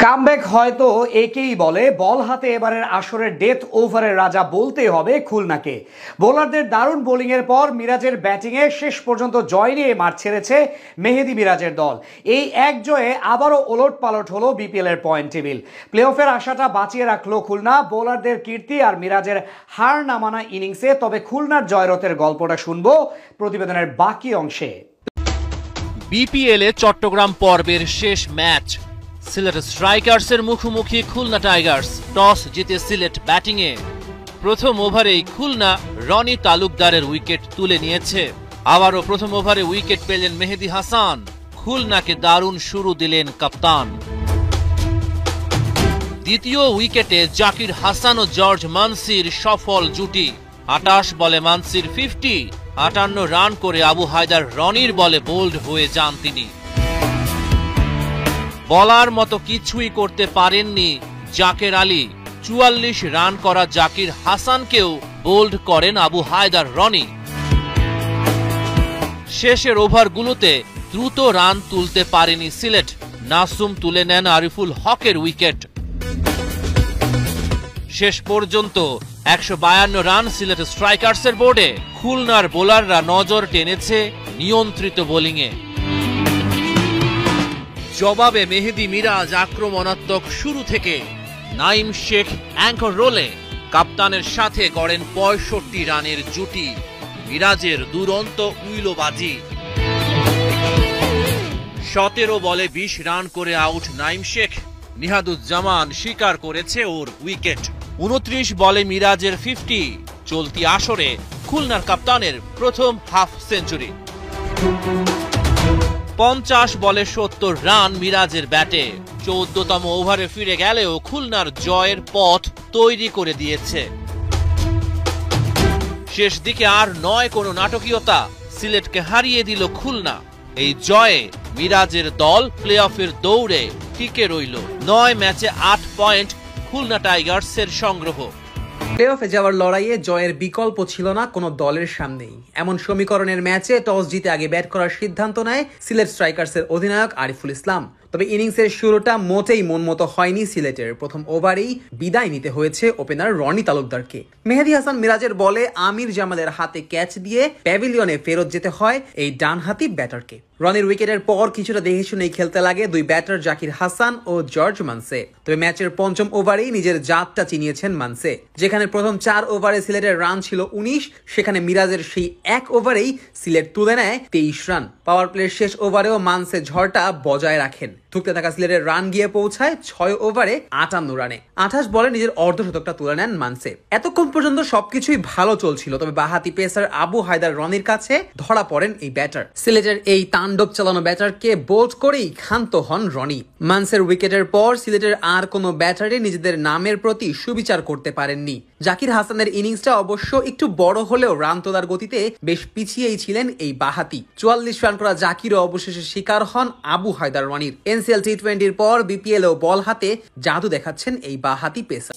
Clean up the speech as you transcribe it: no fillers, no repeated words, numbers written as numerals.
Comeback হয়তো একেই বলে। বল হাতে এবারের আসরের ডেথ ওভারের রাজা বলতেই হবে খুলনাকে। বোলারদের দারুণ বোলিংয়ের পর মিরাজের ব্যাটিংয়ে শেষ পর্যন্ত জয় নিয়ে মাঠ ছেড়েছে মেহেদী মিরাজের দল। এই এক জয়ে আবারও ওলট পালট হলো বিপিএল এর পয়েন্ট টেবিল। প্লে অফের আশাটা বাঁচিয়ে রাখলো খুলনা বোলারদের কীর্তি আর মিরাজের হার না মানা ইনিংসে। তবে খুলনার জয়রথের গল্পটা শুনবো প্রতিবেদনের বাকি অংশে। বিপিএল এ চট্টগ্রাম পর্বের শেষ ম্যাচ। সিলেট স্ট্রাইকার্সের মুখোমুখি খুলনা টাইগার্স। টস জিতে সিলেট ব্যাটিংয়ে। প্রথম ওভারেই খুলনা রনি তালুকদারের উইকেট তুলে নিয়েছে। আবারও প্রথম ওভারে উইকেট পেলেন মেহেদী হাসান। খুলনাকে দারুণ শুরু দিলেন কাপ্তান। দ্বিতীয় উইকেটে জাকির হাসান ও জর্জ মানসির সফল জুটি। 28 বলে মানসির 50, 58 রান করে আবু হায়দার রনির বলে বোল্ড হয়ে যান তিনি। বলার মতো কিছুই করতে পারেননি জাকের আলী। 44 রান করা জাকির হাসানকেও বোল্ড করেন আবু হায়দার রনি। শেষের ওভারগুলোতে দ্রুত রান তুলতে পারেনি সিলেট। নাসুম তুলে নেন আরিফুল হকের উইকেট। শেষ পর্যন্ত 152 রান সিলেট স্ট্রাইকার্সের বোর্ডে। খুলনার বোলাররা নজর টেনেছে নিয়ন্ত্রিত বোলিংয়ে। জবাবে মেহেদী মিরাজ আক্রমণাত্মক শুরু থেকে। নাইম শেখ অ্যাঙ্কর রোলে কাপ্তানের সাথে করেন 65 রানের জুটি। মিরাজের দুরন্ত উইলোবাজি। 17 বলে 20 রান করে আউট নাইম শেখ। নিহাদুজ্জামান স্বীকার করেছে ওর উইকেট। 29 বলে মিরাজের 50। চলতি আসরে খুলনার কাপ্তানের প্রথম হাফ সেঞ্চুরি। 50 বলে 70 রান মিরাজের ব্যাটে। 14তম ওভারে ফিরে গেলেও খুলনার জয়ের পথ তৈরি করে দিয়েছে। শেষ দিকে আর নয় কোনো নাটকীয়তা। সিলেটকে হারিয়ে দিল খুলনা। এই জয়ে মিরাজের দল প্লে অফের দৌড়ে টিকে রইল। 9 ম্যাচে 8 পয়েন্ট খুলনা টাইগার্সের সংগ্রহ। প্লে অফে যাওয়ার লড়াইয়ে জয়ের বিকল্প ছিল না কোনো দলের সামনেই। এমন সমীকরণের ম্যাচে টস জিতে আগে ব্যাট করার সিদ্ধান্ত নেয় সিলেট স্ট্রাইকার্সের অধিনায়ক আরিফুল ইসলাম। তবে ইনিংসের শুরুটা মোটেই মন মতো হয়নি সিলেটের। প্রথম ওভারেই বিদায় নিতে হয়েছে ওপেনার রনি তালুকদারকে। মেহেদী হাসান মিরাজের বলে আমির জামালের হাতে ক্যাচ দিয়ে প্যাভিলিয়নে ফেরত যেতে হয় এই ডানহাতি ব্যাটারকে। রনির উইকেটের পর কিছুটা দেখে শুনেই খেলতে লাগে দুই ব্যাটার জাকির হাসান ও জর্জ মানসে। তবে ম্যাচের পঞ্চম ওভারেই নিজের জাতটা চিনিয়েছেন মানসে। যেখানে প্রথম 4 ওভারে সিলেটের রান ছিল 19, সেখানে মিরাজের সেই এক ওভারেই সিলেট তুলে নেয় 23 রান। পাওয়ার প্লের শেষ ওভারেও মানসে ঝড়টা বজায় রাখেন। ঢুকতে থাকা সিলেটের রান গিয়ে পৌঁছায় 6 ওভারে 58 রানে। 28 বলে নিজের অর্ধশতকটা তুলে নেন মানসে। এতক্ষণ পর্যন্ত সবকিছুই ভালো চলছিল। তবে বাহাতি পেসার আবু হায়দার রনির কাছে ধরা পড়েন এই ব্যাটার। সিলেটের এই তাণ্ডব চালানো ব্যাটারকে বোল্ড করেই ক্ষান্ত হন রনি। মানসের উইকেটের পর সিলেটের আর কোনো ব্যাটারে নিজেদের নামের প্রতি সুবিচার করতে পারেননি। জাকির হাসানের ইনিংসটা অবশ্য একটু বড় হলেও রান তোলার গতিতে বেশ পিছিয়েই ছিলেন এই বাহাতি। 44 রান করা জাকিরও অবশেষে শিকার হন আবু হায়দার রনির। NCL T20 পর বিপিএল ও বল হাতে জাদু দেখাচ্ছেন এই বাহাতি পেসার।